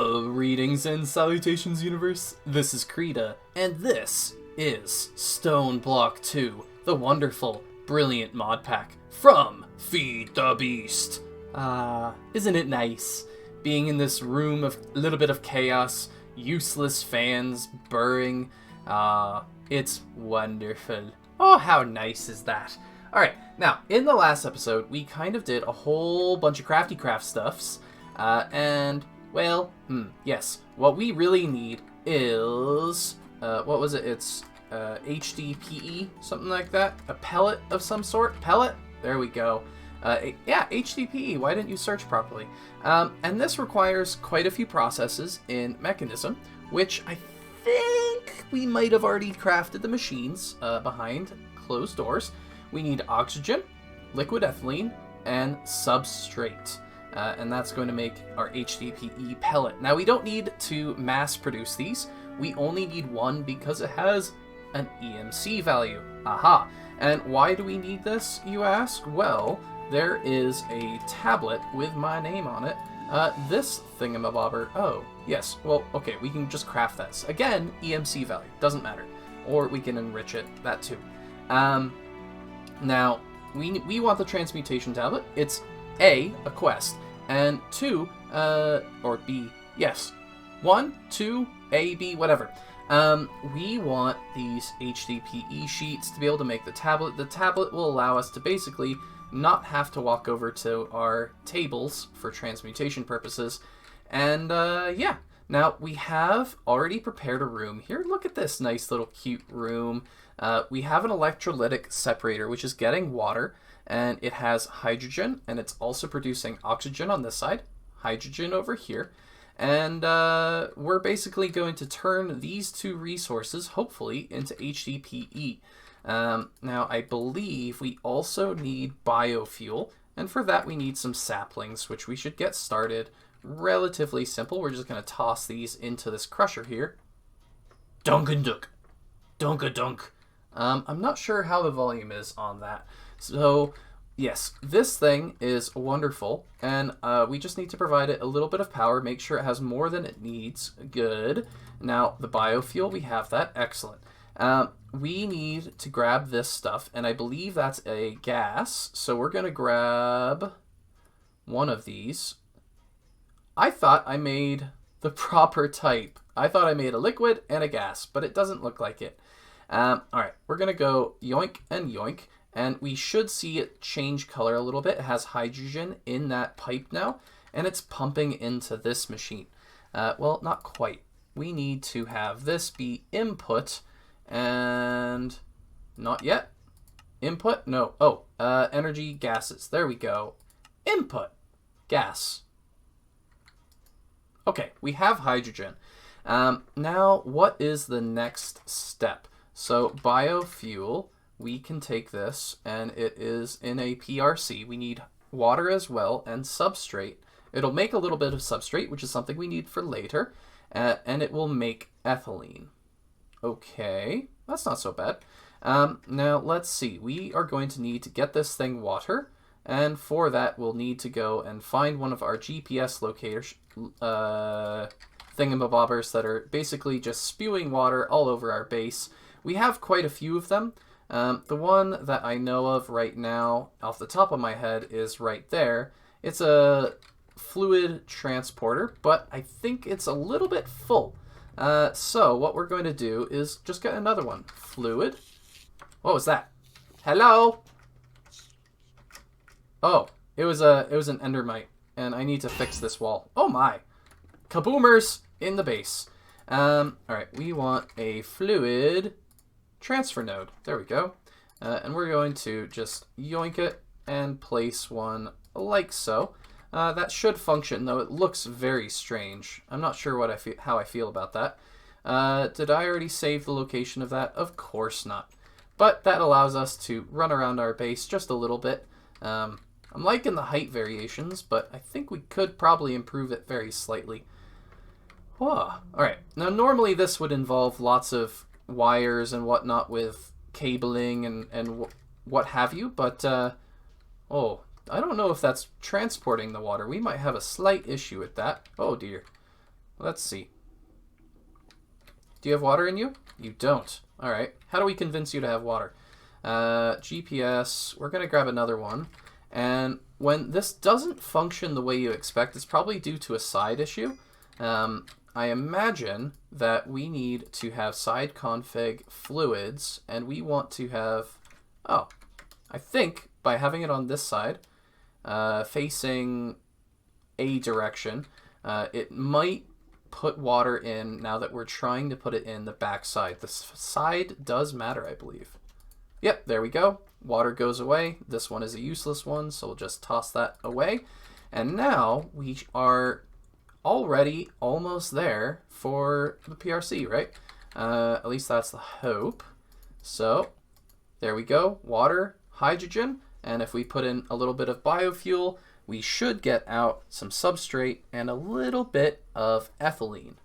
Greetings and salutations, universe. This is Creeta, and this is Stoneblock 2, the wonderful, brilliant mod pack from Feed the Beast. Isn't it nice being in this room of a little bit of chaos, useless fans burring? It's wonderful. Oh, how nice is that? Alright, now, in the last episode, we kind of did a whole bunch of crafty craft stuffs, well, yes, what we really need is, what was it? It's HDPE, something like that? A pellet of some sort? Pellet? There we go. Yeah, HDPE, why didn't you search properly? And this requires quite a few processes in Mekanism, which I think we might have already crafted the machines behind closed doors. We need oxygen, liquid ethylene, and substrate. And that's going to make our HDPE pellet. Now, we don't need to mass produce these. We only need one because it has an EMC value. Aha! And why do we need this, you ask? Well, there is a tablet with my name on it. This thingamabobber. Oh, yes. Well, okay, we can just craft this. Again, EMC value. Doesn't matter. Or we can enrich it. That too. Now, we want the Transmutation Tablet. It's A, a quest, and 2, or B, yes. 1, 2, A, B, whatever. We want these HDPE sheets to be able to make the tablet. The tablet will allow us to basically not have to walk over to our tables for transmutation purposes. And, yeah. Now, we have already prepared a room here. Look at this nice little cute room. We have an electrolytic separator, which is getting water, and it has hydrogen, and it's also producing oxygen on this side, hydrogen over here, and we're basically going to turn these two resources, hopefully, into HDPE. Now, I believe we also need biofuel, and for that we need some saplings, which we should get started relatively simple. We're just going to toss these into this crusher here. Dunk-a-dunk. Dunk-a-dunk. I'm not sure how the volume is on that. So, yes, this thing is wonderful, and we just need to provide it a little bit of power, make sure it has more than it needs. Good. Now, the biofuel, we have that. Excellent. We need to grab this stuff, and I believe that's a gas, so we're going to grab one of these. I thought I made the proper type. I thought I made a liquid and a gas, but it doesn't look like it. Alright, we're going to go yoink and yoink, and we should see it change color a little bit. It has hydrogen in that pipe now, and it's pumping into this machine. Well, not quite. We need to have this be input, and not yet. Input? No. Oh, energy gases. There we go. Input. Gas. Okay, we have hydrogen. Now, what is the next step? So, biofuel, we can take this, and it is in a PRC. We need water as well, and substrate. It'll make a little bit of substrate, which is something we need for later, and it will make ethylene. Okay, that's not so bad. Now, let's see. We are going to need to get this thing water, and for that, we'll need to go and find one of our GPS locators, thingamabobbers that are basically just spewing water all over our base. We have quite a few of them. The one that I know of right now, off the top of my head, is right there. It's a fluid transporter, but I think it's a little bit full. So what we're going to do is just get another one. Fluid. What was that? Hello? Oh, it was an endermite, and I need to fix this wall. Oh my! Kaboomers in the base. Alright, we want a fluid transfer node. There we go. And we're going to just yoink it and place one like so. That should function, though it looks very strange. I'm not sure what how I feel about that. Did I already save the location of that? Of course not. But that allows us to run around our base just a little bit. I'm liking the height variations, but I think we could probably improve it very slightly. Whoa. Alright, now normally this would involve lots of wires and whatnot with cabling and what have you, but, oh, I don't know if that's transporting the water. We might have a slight issue with that. Oh dear. Let's see. Do you have water in you? You don't. All right. How do we convince you to have water? GPS. We're going to grab another one. And when this doesn't function the way you expect, it's probably due to a side issue. I imagine that we need to have side config fluids, and we want to have... Oh, I think by having it on this side, facing a direction, it might put water in now that we're trying to put it in the back side. The side does matter, I believe. Yep, there we go. Water goes away. This one is a useless one, so we'll just toss that away. And now we are already almost there for the PRC, right? At least that's the hope. So there we go. Water, hydrogen, and if we put in a little bit of biofuel, we should get out some substrate and a little bit of ethylene.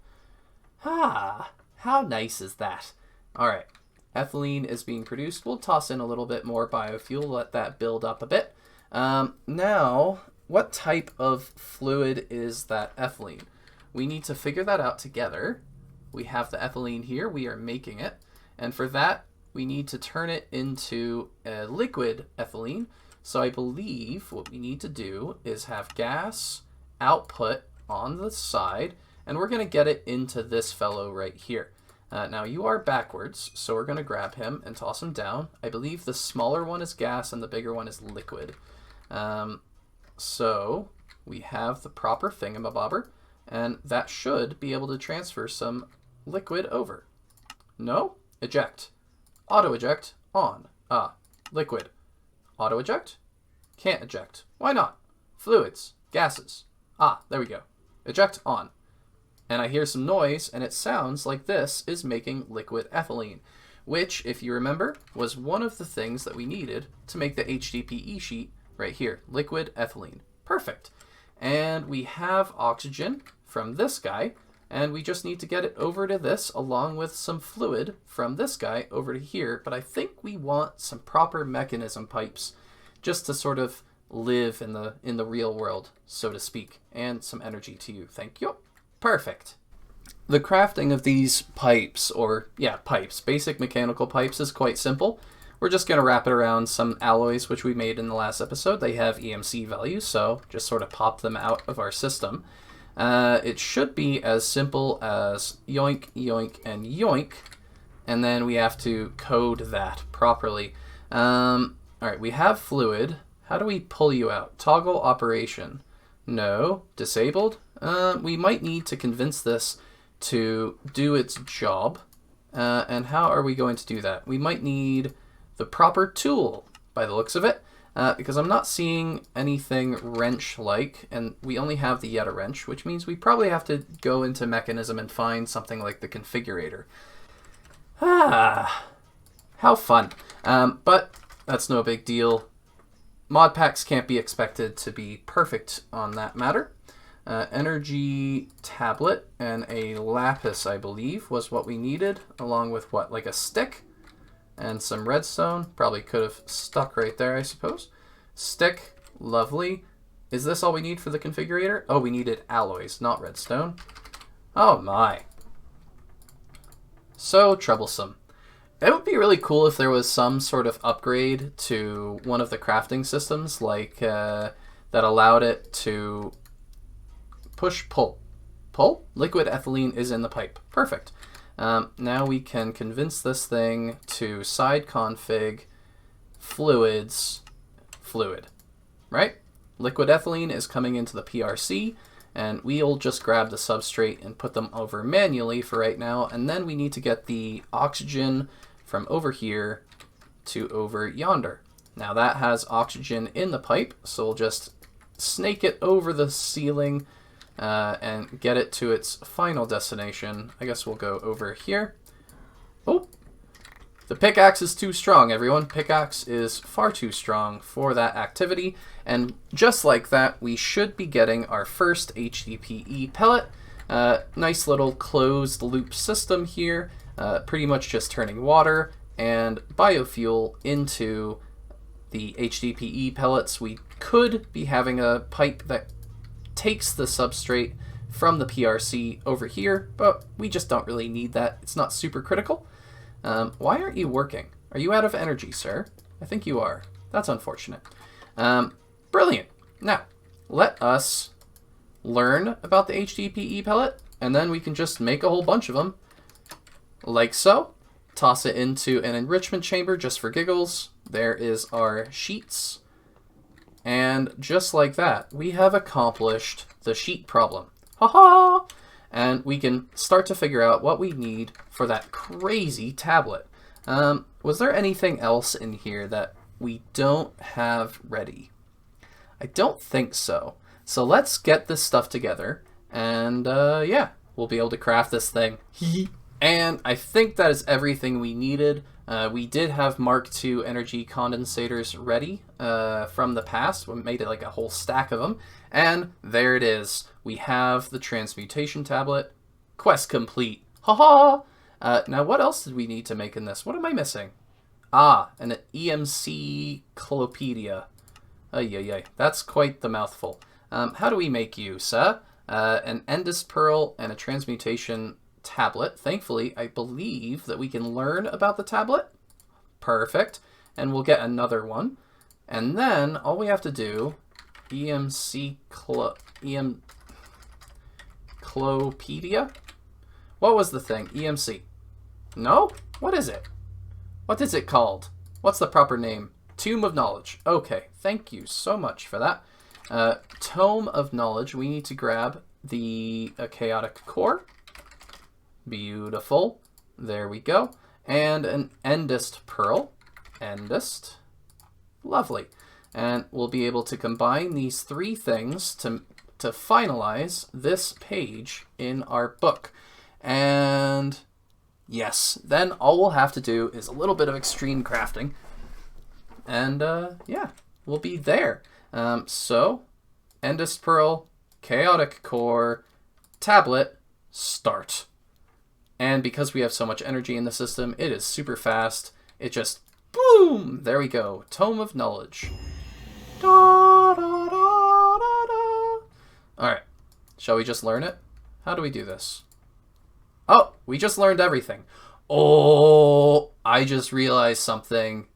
Ah, how nice is that? All right, ethylene is being produced. We'll toss in a little bit more biofuel, let that build up a bit. Now, what type of fluid is that ethylene? We need to figure that out together. We have the ethylene here. We are making it. And for that, we need to turn it into a liquid ethylene. So I believe what we need to do is have gas output on the side, and we're going to get it into this fellow right here. Now you are backwards, so we're going to grab him and toss him down. I believe the smaller one is gas and the bigger one is liquid. So we have the proper thingamabobber, and that should be able to transfer some liquid over. No? Eject. Auto eject on. Liquid. Auto eject? Can't eject. Why not? Fluids. Gases. There we go. Eject on. And I hear some noise, and it sounds like this is making liquid ethylene, which, if you remember, was one of the things that we needed to make the HDPE sheet right here. Liquid ethylene. Perfect. And we have oxygen from this guy, and we just need to get it over to this along with some fluid from this guy over to here. But I think we want some proper mechanism pipes just to sort of live in the real world, so to speak, and some energy to you. Thank you. Perfect. The crafting of these pipes, pipes, basic mechanical pipes, is quite simple. We're just going to wrap it around some alloys which we made in the last episode. They have EMC values, so just sort of pop them out of our system. It should be as simple as yoink, yoink, and yoink, and then we have to code that properly. All right, we have fluid. How do we pull you out? Toggle operation. No. Disabled? We might need to convince this to do its job. And how are we going to do that? We might need the proper tool, by the looks of it, because I'm not seeing anything wrench-like, and we only have the Yeta wrench, which means we probably have to go into Mechanism and find something like the configurator. How fun. But that's no big deal. Modpacks can't be expected to be perfect on that matter. Energy tablet and a lapis, I believe, was what we needed, along with what, like a stick and some redstone. Probably could have stuck right there, I suppose. Stick, lovely. Is this all we need for the configurator? Oh, we needed alloys, not redstone. Oh my. So troublesome. It would be really cool if there was some sort of upgrade to one of the crafting systems, like that allowed it to push pull. Pull? Liquid ethylene is in the pipe. Perfect. Now we can convince this thing to side config fluids fluid, right? Liquid ethylene is coming into the PRC, and we'll just grab the substrate and put them over manually for right now, and then we need to get the oxygen from over here to over yonder. Now that has oxygen in the pipe, so we'll just snake it over the ceiling and get it to its final destination. I guess we'll go over here. Oh, the pickaxe is too strong, everyone. Pickaxe is far too strong for that activity. And just like that, we should be getting our first HDPE pellet. Nice little closed loop system here. Pretty much just turning water and biofuel into the HDPE pellets. We could be having a pipe that takes the substrate, from the PRC over here, but we just don't really need that. It's not super critical. Why aren't you working? Are you out of energy, sir? I think you are. That's unfortunate. Brilliant. Now, let us learn about the HDPE pellet, and then we can just make a whole bunch of them, like so. Toss it into an enrichment chamber just for giggles. There is our sheets. And just like that, we have accomplished the sheet problem. Ha-ha! And we can start to figure out what we need for that crazy tablet. Was there anything else in here that we don't have ready? I don't think so. So let's get this stuff together, and yeah, we'll be able to craft this thing. And I think that is everything we needed. We did have Mark II energy condensators ready from the past. We made it like a whole stack of them. And there it is. We have the Transmutation Tablet. Quest complete. Ha-ha! Now, what else did we need to make in this? What am I missing? Ah, an EMC Clopedia. Ay. That's quite the mouthful. How do we make use? An Endist Pearl and a Transmutation Tablet. Thankfully, I believe that we can learn about the tablet. Perfect. And we'll get another one. And then all we have to do, Clopedia? What was the thing? EMC. No? What is it? What is it called? What's the proper name? Tome of Knowledge. Okay, thank you so much for that. Tome of Knowledge. We need to grab the chaotic core. Beautiful. There we go. And an Endist Pearl. Endist. Lovely. And we'll be able to combine these three things to finalize this page in our book. And yes, then all we'll have to do is a little bit of extreme crafting. And yeah, we'll be there. So, Endist Pearl, chaotic core, tablet, start. And because we have so much energy in the system, it is super fast. It just, boom! There we go. Tome of Knowledge. Da, da, da, da, da. Alright. Shall we just learn it? How do we do this? Oh, we just learned everything. Oh, I just realized something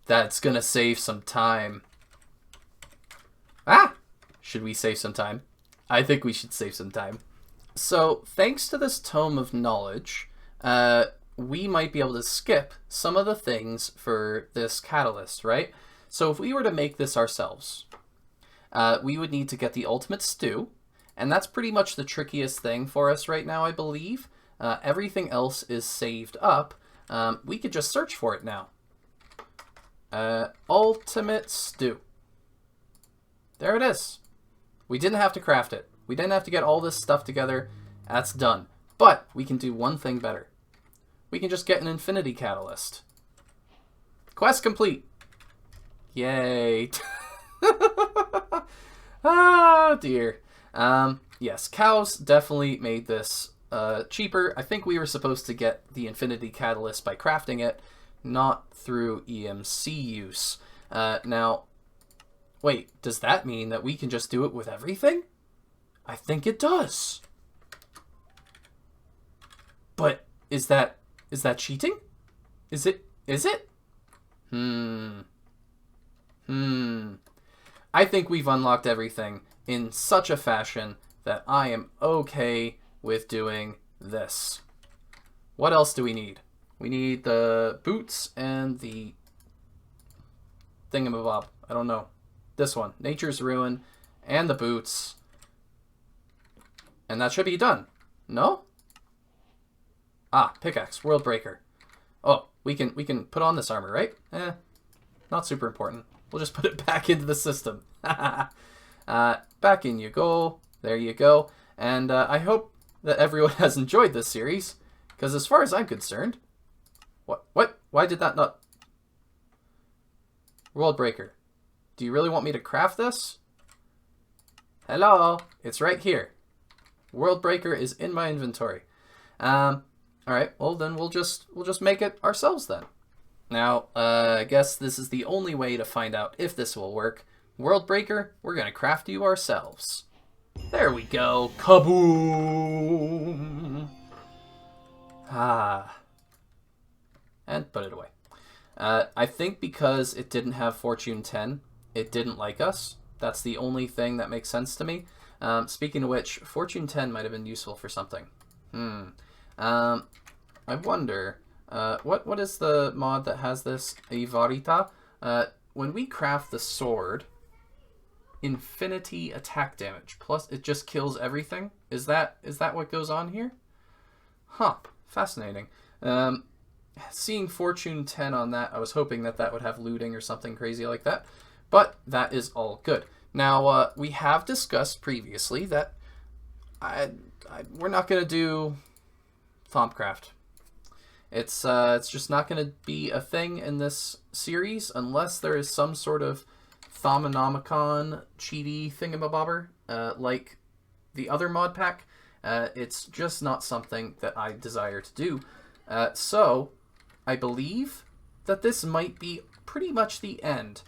that's gonna save some time. Ah! Should we save some time? I think we should save some time. So, thanks to this Tome of Knowledge, we might be able to skip some of the things for this catalyst, right? So if we were to make this ourselves, we would need to get the ultimate stew, and that's pretty much the trickiest thing for us right now, I believe. Everything else is saved up. We could just search for it now. Ultimate stew. There it is. We didn't have to craft it. We didn't have to get all this stuff together. That's done. But we can do one thing better. We can just get an infinity catalyst. Quest complete. Yay. Ah, dear. Yes, cows definitely made this cheaper. I think we were supposed to get the infinity catalyst by crafting it, not through EMC use. Now, wait, does that mean that we can just do it with everything? I think it does. But is that cheating? Is it? I think we've unlocked everything in such a fashion that I am okay with doing this. What else do we need? We need the boots and the thingamabob. I don't know. This one, Nature's Ruin, and the boots. And that should be done. No? Ah, pickaxe, World Breaker. Oh, we can put on this armor, right? Not super important. We'll just put it back into the system. Back in you go. There you go. And I hope that everyone has enjoyed this series, because as far as I'm concerned... What? Why did that not... World Breaker. Do you really want me to craft this? Hello? It's right here. World Breaker is in my inventory. Alright, well then we'll just make it ourselves then. Now, I guess this is the only way to find out if this will work. World Breaker, we're gonna craft you ourselves. There we go. Kaboom! Ah. And put it away. I think because it didn't have Fortune 10, it didn't like us. That's the only thing that makes sense to me. Speaking of which, Fortune 10 might have been useful for something. I wonder, what is the mod that has this? Ivarita? When we craft the sword, infinity attack damage, plus it just kills everything. Is that what goes on here? Huh, fascinating. Seeing Fortune 10 on that, I was hoping that would have looting or something crazy like that. But that is all good. Now, we have discussed previously that we're not going to do Thaumcraft. It's just not going to be a thing in this series unless there is some sort of Thaumonomicon cheaty thingamabobber like the other mod pack. It's just not something that I desire to do. So I believe that this might be pretty much the end.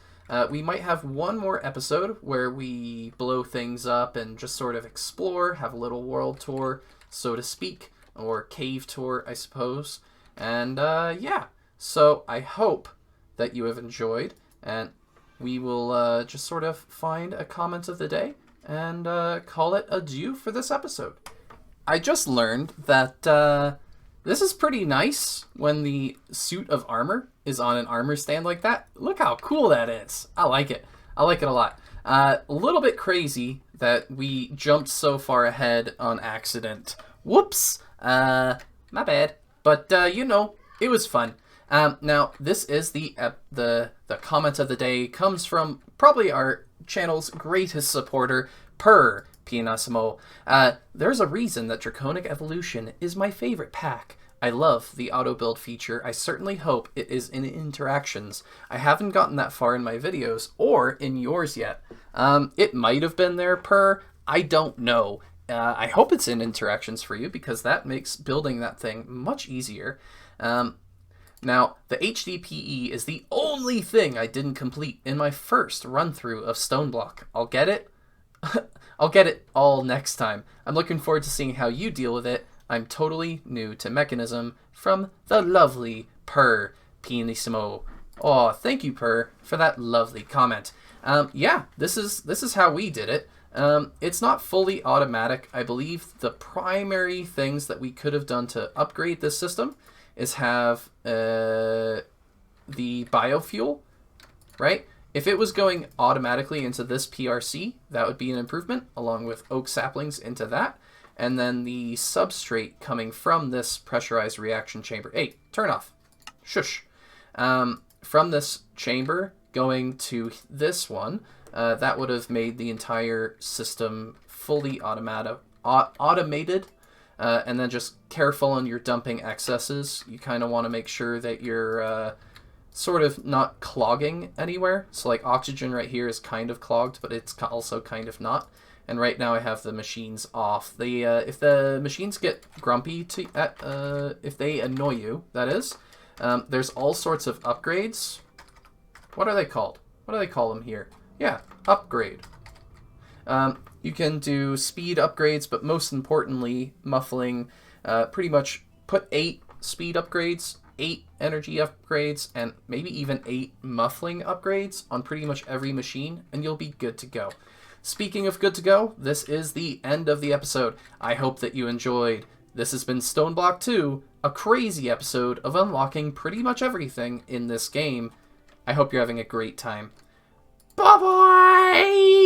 We might have one more episode where we blow things up and just sort of explore, have a little world tour, so to speak, or cave tour, I suppose. And yeah, so I hope that you have enjoyed, and we will just sort of find a comment of the day and call it adieu for this episode. I just learned that this is pretty nice when the suit of armor is on an armor stand like that. Look how cool that is. I like it. I like it a lot. A little bit crazy that we jumped so far ahead on accident. Whoops. My bad. But, you know, it was fun. Now, this is the comment of the day. Comes from probably our channel's greatest supporter, Per Pianissimo. There's a reason that Draconic Evolution is my favorite pack. I love the auto build feature. I certainly hope it is in interactions. I haven't gotten that far in my videos or in yours yet. It might have been there, Per. I don't know. I hope it's in interactions for you because that makes building that thing much easier. Now, the HDPE is the only thing I didn't complete in my first run-through of Stoneblock. I'll get it. I'll get it all next time. I'm looking forward to seeing how you deal with it. I'm totally new to Mekanism from the lovely Per Pianissimo. Oh, thank you, Per, for that lovely comment. Yeah, this is how we did it. It's not fully automatic. I believe the primary things that we could have done to upgrade this system is have the biofuel, right? If it was going automatically into this PRC, that would be an improvement, along with oak saplings into that. And then the substrate coming from this pressurized reaction chamber. Hey, turn off. Shush. From this chamber going to this one, that would have made the entire system fully automated. And then just careful on your dumping excesses. You kind of want to make sure that you're sort of not clogging anywhere. So like oxygen right here is kind of clogged, but it's also kind of not. And right now I have the machines off. If the machines get grumpy, if they annoy you, that is, there's all sorts of upgrades. What are they called? What do they call them here? Yeah, upgrade. You can do speed upgrades, but most importantly, muffling. Pretty much put 8 speed upgrades, 8 energy upgrades, and maybe even 8 muffling upgrades on pretty much every machine, and you'll be good to go. Speaking of good to go, this is the end of the episode. I hope that you enjoyed. This has been Stoneblock 2, a crazy episode of unlocking pretty much everything in this game. I hope you're having a great time. Bye-bye!